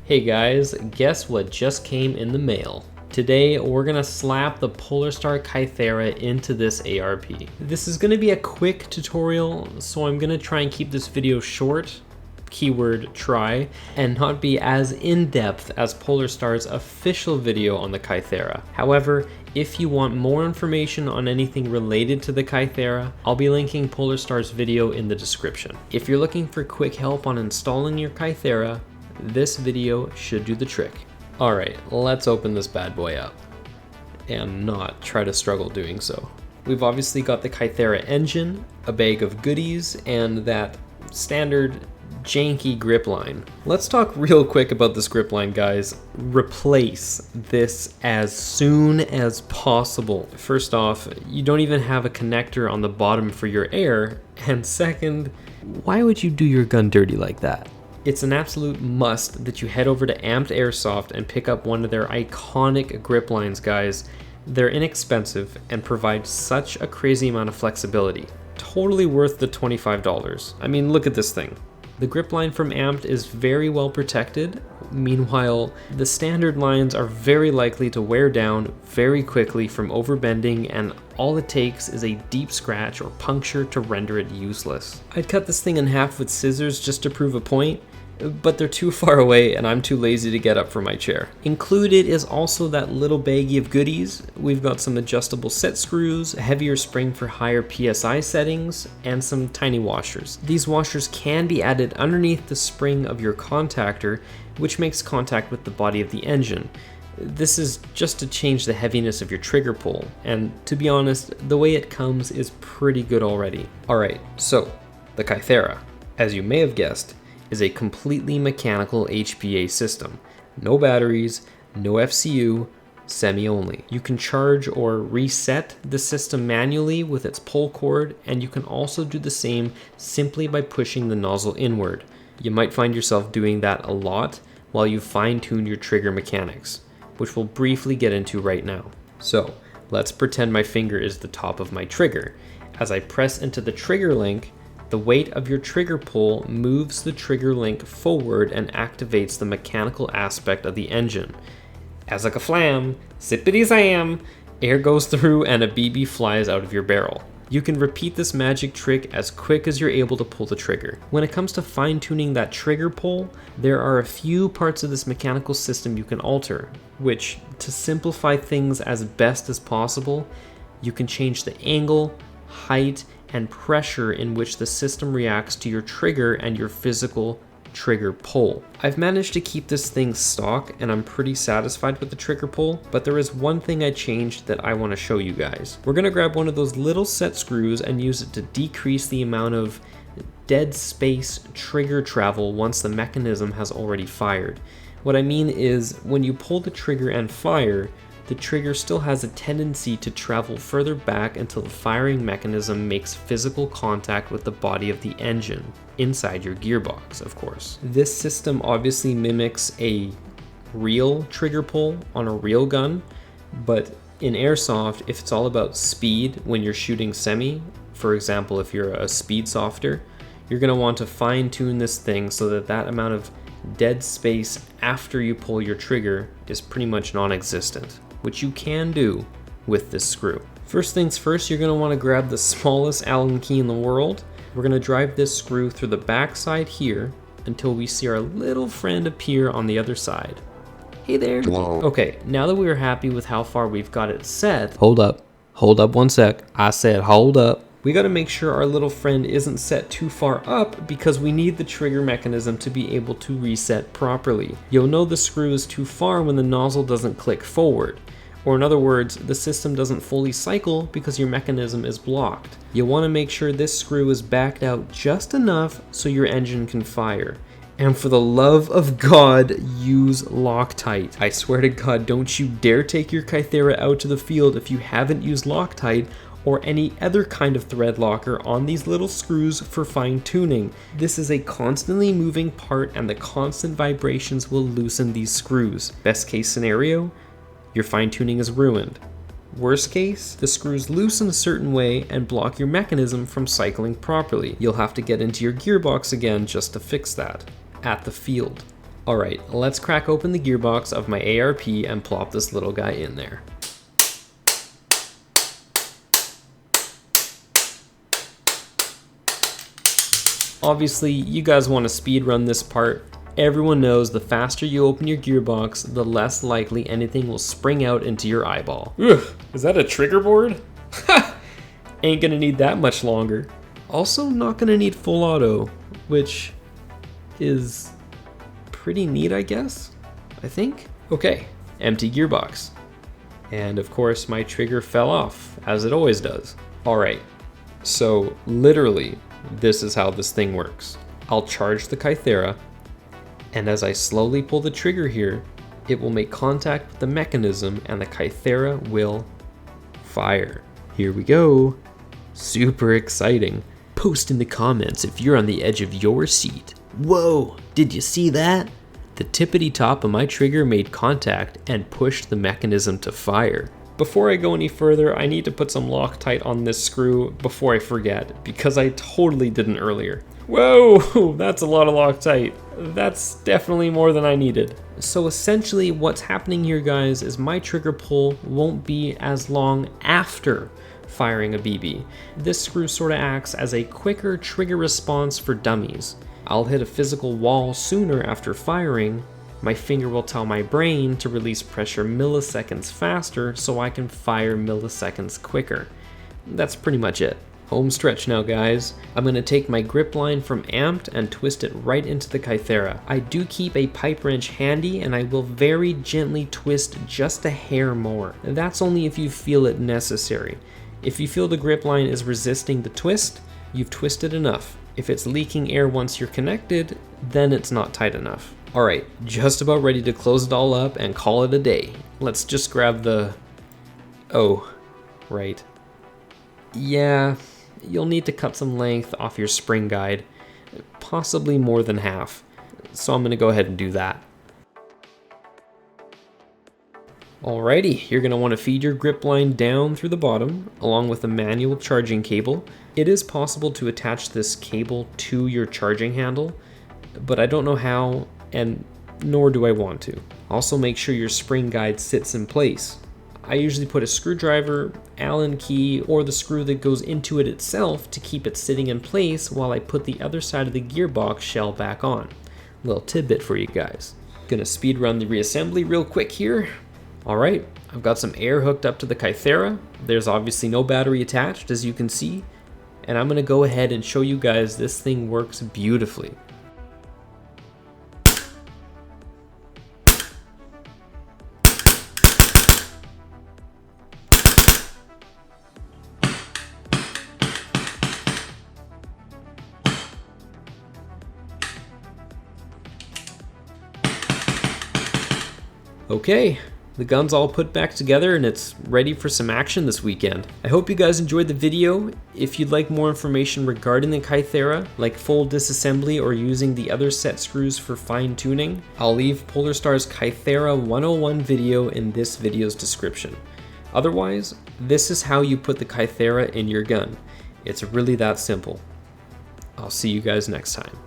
Hey guys, guess what just came in the mail? Today we're gonna slap the Polarstar Kythera into this ARP. This is gonna be a quick tutorial, so I'm gonna try and keep this video short, keyword try, and not be as in-depth as Polarstar's official video on the Kythera. However, if you want more information on anything related to the Kythera, I'll be linking Polarstar's video in the description. If you're looking for quick help on installing your Kythera, this video should do the trick. Alright, let's open this bad boy up and not try to struggle doing so. We've obviously got the Kythera engine, a bag of goodies, and that standard janky grip line. Let's talk real quick about this grip line, guys. Replace this as soon as possible. First off, you don't even have a connector on the bottom for your air, and second, why would you do your gun dirty like that? It's an absolute must that you head over to Amped Airsoft and pick up one of their iconic grip lines, guys. They're inexpensive and provide such a crazy amount of flexibility. Totally worth the $25. I mean, look at this thing. The grip line from Amped is very well protected. Meanwhile, the standard lines are very likely to wear down very quickly from overbending, and all it takes is a deep scratch or puncture to render it useless. I'd cut this thing in half with scissors just to prove a point, but they're too far away and I'm too lazy to get up from my chair. Included is also that little baggie of goodies. We've got some adjustable set screws, a heavier spring for higher PSI settings, and some tiny washers. These washers can be added underneath the spring of your contactor, which makes contact with the body of the engine. This is just to change the heaviness of your trigger pull, and to be honest, the way it comes is pretty good already. Alright, so the Kythera, as you may have guessed, is a completely mechanical HPA system. No batteries, no FCU, semi-only. You can charge or reset the system manually with its pull cord, and you can also do the same simply by pushing the nozzle inward. You might find yourself doing that a lot while you fine-tune your trigger mechanics, which we'll briefly get into right now. So let's pretend my finger is the top of my trigger. As I press into the trigger link, the weight of your trigger pull moves the trigger link forward and activates the mechanical aspect of the engine. As like a flam, zippity-zam, air goes through and a BB flies out of your barrel. You can repeat this magic trick as quick as you're able to pull the trigger. When it comes to fine-tuning that trigger pull, there are a few parts of this mechanical system you can alter, which, to simplify things as best as possible, you can change the angle, height, and pressure in which the system reacts to your trigger and your physical trigger pull. I've managed to keep this thing stock and I'm pretty satisfied with the trigger pull, but there is one thing I changed that I want to show you guys. We're going to grab one of those little set screws and use it to decrease the amount of dead space trigger travel once the mechanism has already fired. What I mean is, when you pull the trigger and fire, the trigger still has a tendency to travel further back until the firing mechanism makes physical contact with the body of the engine, inside your gearbox, of course. This system obviously mimics a real trigger pull on a real gun, but in Airsoft, if it's all about speed when you're shooting semi, for example, if you're a speed softer, you're going to want to fine-tune this thing so that that amount of dead space after you pull your trigger is pretty much non-existent, which you can do with this screw. First things first, you're going to want to grab the smallest Allen key in the world. We're going to drive this screw through the back side here until we see our little friend appear on the other side. Hey there. Hello. Okay, now that we are happy with how far we've got it set, hold up one sec. I said hold up. We got to make sure our little friend isn't set too far up because we need the trigger mechanism to be able to reset properly. You'll know the screw is too far when the nozzle doesn't click forward. Or in other words, the system doesn't fully cycle because your mechanism is blocked. You'll want to make sure this screw is backed out just enough so your engine can fire. And for the love of God, use Loctite. I swear to God, don't you dare take your Kythera out to the field if you haven't used Loctite or any other kind of thread locker on these little screws for fine tuning. This is a constantly moving part and the constant vibrations will loosen these screws. Best case scenario, your fine tuning is ruined. Worst case, the screws loosen a certain way and block your mechanism from cycling properly. You'll have to get into your gearbox again just to fix that at the field. Alright, let's crack open the gearbox of my ARP and plop this little guy in there. Obviously, you guys want to speed run this part. Everyone knows the faster you open your gearbox, the less likely anything will spring out into your eyeball. Ugh, is that a trigger board? Ha! Ain't gonna need that much longer. Also not gonna need full auto, which is pretty neat, I guess? I think? Okay, empty gearbox. And of course my trigger fell off, as it always does. Alright, so literally, this is how this thing works. I'll charge the Kythera, and as I slowly pull the trigger here, it will make contact with the mechanism and the Kythera will fire. Here we go. Super exciting. Post in the comments if you're on the edge of your seat. Whoa, did you see that? The tippity top of my trigger made contact and pushed the mechanism to fire. Before I go any further, I need to put some Loctite on this screw before I forget, because I totally didn't earlier. Whoa, that's a lot of Loctite. That's definitely more than I needed. So essentially what's happening here, guys, is my trigger pull won't be as long after firing a BB. This screw sort of acts as a quicker trigger response for dummies. I'll hit a physical wall sooner after firing. My finger will tell my brain to release pressure milliseconds faster so I can fire milliseconds quicker. That's pretty much it. Home stretch now, guys. I'm going to take my grip line from Amped and twist it right into the Kythera. I do keep a pipe wrench handy and I will very gently twist just a hair more. That's only if you feel it necessary. If you feel the grip line is resisting the twist, you've twisted enough. If it's leaking air once you're connected, then it's not tight enough. Alright, just about ready to close it all up and call it a day. Let's just grab the... Oh, right. Yeah, you'll need to cut some length off your spring guide, possibly more than half. So I'm going to go ahead and do that. Alrighty, you're going to want to feed your grip line down through the bottom, along with a manual charging cable. It is possible to attach this cable to your charging handle, but I don't know how, and nor do I want to. Also make sure your spring guide sits in place. I usually put a screwdriver, Allen key, or the screw that goes into it itself to keep it sitting in place while I put the other side of the gearbox shell back on. Little tidbit for you guys. Gonna speed run the reassembly real quick here. Alright, I've got some air hooked up to the Kythera. There's obviously no battery attached, as you can see. And I'm gonna go ahead and show you guys this thing works beautifully. Okay, the gun's all put back together and it's ready for some action this weekend. I hope you guys enjoyed the video. If you'd like more information regarding the Kythera, like full disassembly or using the other set screws for fine tuning, I'll leave Polarstar's Kythera 101 video in this video's description. Otherwise, this is how you put the Kythera in your gun. It's really that simple. I'll see you guys next time.